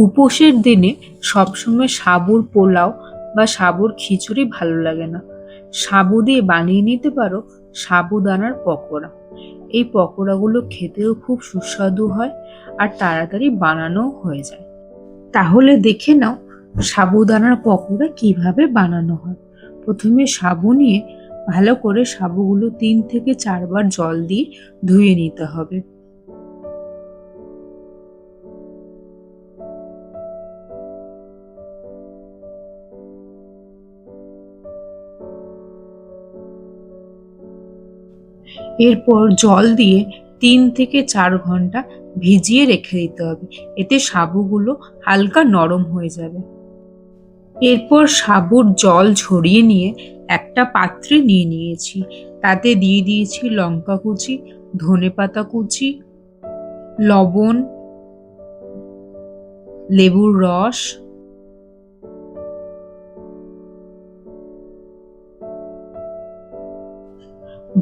উপোসের দিনে সবসময় সাবুর পোলাও বা সাবুর খিচুড়ি ভালো লাগে না। সাবু দিয়ে বানিয়ে নিতে পারো সাবুদানার পকোড়া। এই পকোড়াগুলো খেতেও খুব সুস্বাদু হয় আর তাড়াতাড়ি বানানোও হয়ে যায়। তাহলে দেখে নাও সাবুদানার পকোড়া কিভাবে বানানো হয়। প্রথমে সাবু নিয়ে ভালো করে সাবুগুলো 3 থেকে 4 বার জল দিয়ে ধুয়ে নিতে হবে। এরপর জল দিয়ে 3 থেকে 4 ঘন্টা ভিজিয়ে রেখে দিতে হবে। এতে সাবুগুলো হালকা নরম হয়ে যাবে। এরপর সাবুর জল ঝরিয়ে নিয়ে একটা পাত্রে নিয়ে নিয়েছি। তাতে দিয়ে দিয়েছি লঙ্কা কুচি, ধনেপাতা কুচি, লবণ, লেবুর রস,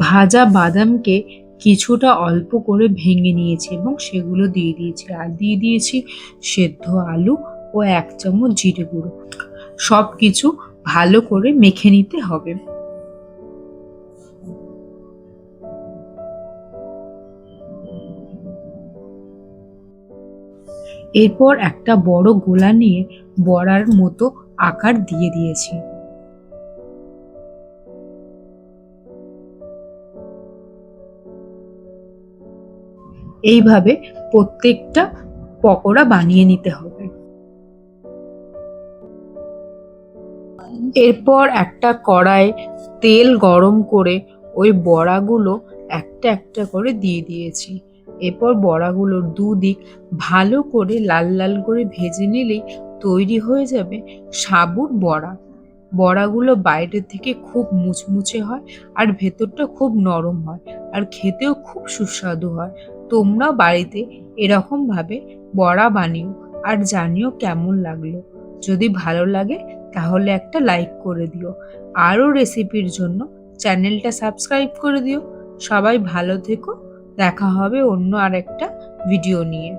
ভাজা বাদামকে কিছুটা অল্প করে ভেঙে নিয়েছি এবং সেগুলো দিয়ে দিয়েছি। আর দিয়ে দিয়েছি সেদ্ধ আলু ও 1 চামচ জিরে গুঁড়ো। সবকিছু ভালো করে মেখে নিতে হবে। এরপর একটা বড় গোলা নিয়ে বড়ার মতো আকার দিয়ে দিয়েছি। এইভাবে প্রত্যেকটা পকোড়া বানিয়ে নিতে হবে। এরপর একটা কড়ায় তেল গরম করে ওই বড়াগুলো একটা একটা করে দিয়ে দিয়েছি। এরপর বড়াগুলোর দুদিক ভালো করে লাল লাল করে ভেজে নিলেই তৈরি হয়ে যাবে সাবুর বড়া। বড়াগুলো বাইরে থেকে খুব মুচমুচে হয় আর ভেতরটা খুব নরম হয় আর খেতেও খুব সুস্বাদু হয়। তোমরা বাড়িতে এরকম ভাবে বড়া বানিও আর জানিও কেমন লাগলো। যদি ভালো লাগে তাহলে একটা লাইক করে দিও। আরও রেসিপির জন্য চ্যানেলটা সাবস্ক্রাইব করে দিও। সবাই ভালো থেকো। দেখা হবে অন্য আরেকটা ভিডিও নিয়ে।